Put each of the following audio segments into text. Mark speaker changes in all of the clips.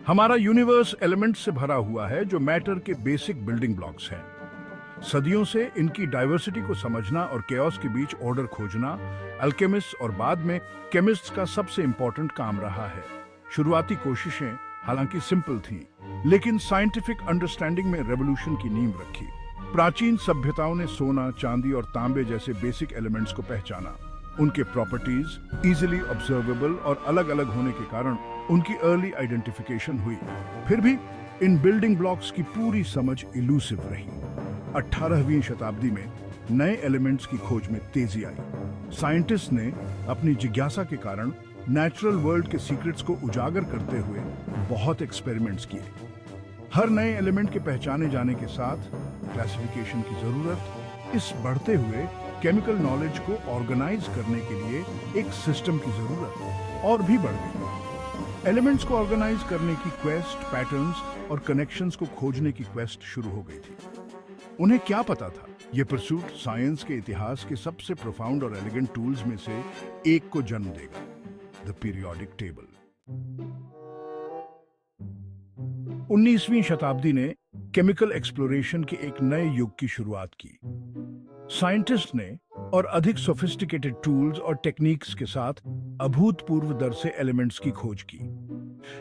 Speaker 1: हमारा universe element से भरा हुआ है जो मैटर के बेसिक बिल्डिंग ब्लॉक्स हैं। सदियों से इनकी डाइवर्सिटी को समझना और केओस के बीच ऑर्डर खोजना अल्केमिस्ट और बाद में केमिस्ट्स का सबसे इंपॉर्टेंट काम रहा है। शुरुआती कोशिशें हालांकि सिंपल थीं, लेकिन साइंटिफिक अंडरस्टैंडिंग में रेवोल्यूशन की नींव रखी। प्राचीन सभ्यताओं ने सोना, चांदी और तांबे जैसे बेसिक एलिमेंट्स को पहचाना। उनके प्रॉपर्टीज इजीली ऑब्जर्वेबल और अलग-अलग होने के कारण उनकी अर्ली आइडेंटिफिकेशन हुई। फिर भी इन बिल्डिंग ब्लॉक्स की पूरी समझ इलूसिव रही। 18वीं शताब्दी में नए एलिमेंट्स की खोज में तेजी आई। साइंटिस्ट ने अपनी जिज्ञासा के कारण नेचुरल वर्ल्ड के सीक्रेट्स को उजागर करते हुए बहुत एक्सपेरिमेंट्स किए। हर नए एलिमेंट के पहचाने जाने के साथ क्लासिफिकेशन की जरूरत, इस बढ़ते हुए केमिकल नॉलेज को ऑर्गेनाइज करने के लिए एक सिस्टम की जरूरत और भी बढ़ गई। एलिमेंट्स को ऑर्गेनाइज करने की क्वेस्ट, पैटर्न्स और कनेक्शंस को खोजने की क्वेस्ट शुरू हो गई थी। उन्हें क्या पता था, यह परसूट साइंस के इतिहास के सबसे प्रोफाउंड और एलिगेंट टूल्स में से एक को जन्म देगा, द पीरियोडिक टेबल। 19वीं शताब्दी ने केमिकल एक्सप्लोरेशन के एक नए युग की शुरुआत की। साइंटिस्ट ने और अधिक सोफिस्टिकेटेड टूल्स और टेक्निक्स के साथ अभूतपूर्व दर से एलिमेंट्स की खोज की।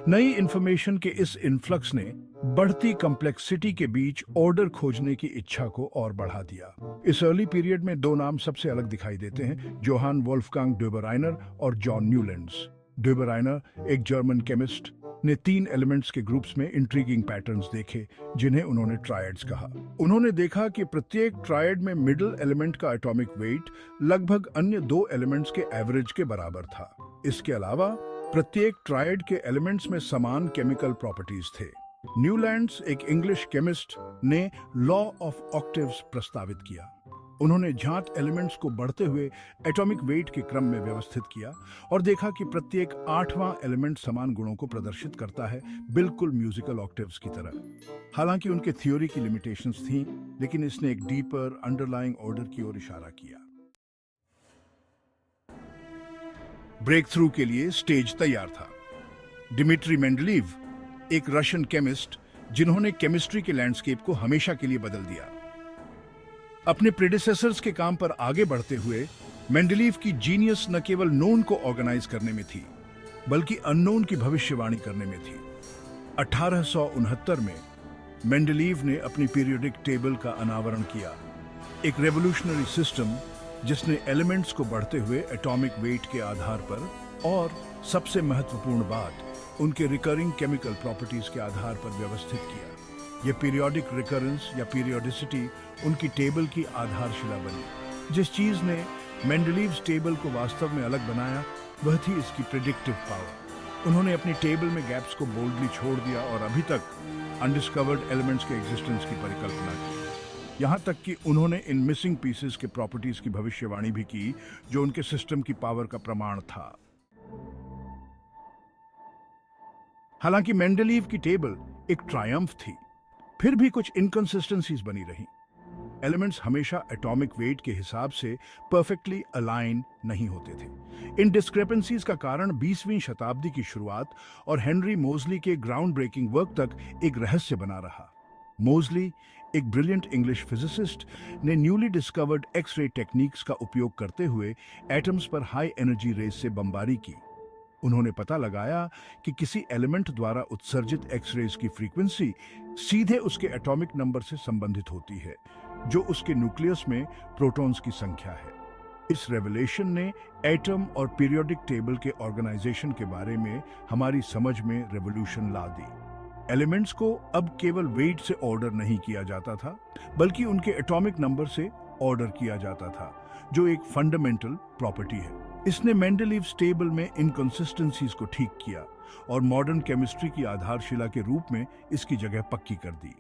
Speaker 1: नई इंफॉर्मेशन के इस इन्फ्लक्स ने बढ़ती कॉम्प्लेक्सिटी के बीच ऑर्डर खोजने की इच्छा को और बढ़ा दिया। इस अर्ली पीरियड में दो नाम सबसे अलग दिखाई देते हैं, जोहान वोल्फगांग ड्यूबराइनर और जॉन न्यूलैंड्स। ड्यूबराइनर, एक जर्मन केमिस्ट, ने 3 एलिमेंट्स के ग्रुप्स में इंट्रीगिंग पैटर्न्स देखे जिन्हें उन्होंने ट्रायड्स कहा। उन्होंने देखा कि प्रत्येक ट्रायड में मिडिल एलिमेंट का एटॉमिक वेट लगभग अन्य 2 एलिमेंट्स के एवरेज के बराबर था। इसके अलावा प्रत्येक ट्रायड के एलिमेंट्स में समान केमिकल प्रॉपर्टीज थे। न्यूलैंड्स, एक इंग्लिश केमिस्ट, ने लॉ ऑफ ऑक्टेव्स प्रस्तावित किया। उन्होंने ज्ञात एलिमेंट्स को बढ़ते हुए एटॉमिक वेट के क्रम में व्यवस्थित किया और देखा कि प्रत्येक 8वां एलिमेंट समान गुणों को प्रदर्शित करता है, बिल्कुल म्यूजिकल ऑक्टेव्स की तरह। हालांकि उनके थ्योरी की लिमिटेशंस थीं, लेकिन इसने एक डीपर अंडरलाइंग ऑर्डर की ओर इशारा किया। ब्रेक थ्रू के लिए स्टेज तैयार था। डिमिट्री मेंडलीव, एक रशियन केमिस्ट जिन्होंने केमिस्ट्री के लैंडस्केप को हमेशा के लिए बदल दिया। अपने प्रेडिसेसर्स के काम पर आगे बढ़ते हुए मेंडलीव की जीनियस न केवल नोन को ऑर्गेनाइज करने में थी, बल्कि अननोन की भविष्यवाणी करने में थी। 1869 में मेंडलीव ने अपनी पीरियोडिक टेबल का अनावरण किया, एक रेवोल्यूशनरी सिस्टम जिसने एलिमेंट्स को बढ़ते हुए एटॉमिक वेट के आधार पर और सबसे महत्वपूर्ण बात, उनके रिकरिंग केमिकल प्रॉपर्टीज के आधार पर व्यवस्थित किया। यह पीरियोडिक रिकरेंस या पीरियोडिसिटी उनकी टेबल की आधारशिला बनी। जिस चीज ने मेंडलीव्स टेबल को वास्तव में अलग बनाया वह थी इसकी प्रेडिक्टिव पावर। उन्होंने अपनी टेबल में गैप्स को बोल्डली छोड़ दिया और अभी तक अनडिस्कवर्ड एलिमेंट्स के एग्जिस्टेंस की परिकल्पना की। यहां तक कि उन्होंने इन मिसिंग पीसेस के प्रॉपर्टीज की भविष्यवाणी भी की जो उनके सिस्टम की पावर का प्रमाण था। हालांकि मेंडलीव की टेबल एक ट्रायम्फ थी, फिर भी कुछ इनकंसिस्टेंसीज बनी रहीं। एलिमेंट्स हमेशा एटॉमिक वेट के हिसाब से परफेक्टली अलाइन नहीं होते थे। इन डिस्क्रेपेंसीज का कारण 20वीं शताब्दी की शुरुआत और हेनरी मोजली के ग्राउंड ब्रेकिंग वर्क तक एक रहस्य बना रहा। मोजली, एक ब्रिलियंट इंग्लिश फिजिसिस्ट, ने न्यूली डिस्कवर्ड एक्स-रे टेक्निक्स का उपयोग करते हुए एटम्स पर हाई एनर्जी रेज से बमबारी की। उन्होंने पता लगाया कि किसी एलिमेंट द्वारा उत्सर्जित एक्स-रेज की फ्रीक्वेंसी सीधे उसके एटॉमिक नंबर से संबंधित होती है, जो उसके न्यूक्लियस में प्रोटॉन्स की संख्या है। इस रेवलेशन ने एटम और पीरियोडिक टेबल के ऑर्गेनाइजेशन के बारे में हमारी समझ में रेवोल्यूशन ला दी। एलिमेंट्स को अब केवल वेट से ऑर्डर नहीं किया जाता था, बल्कि उनके एटॉमिक नंबर से ऑर्डर किया जाता था, जो एक फंडामेंटल प्रॉपर्टी है। इसने मेंडलीव्स टेबल में इनकंसिस्टेंसीज को ठीक किया और मॉडर्न केमिस्ट्री की आधारशिला के रूप में इसकी जगह पक्की कर दी।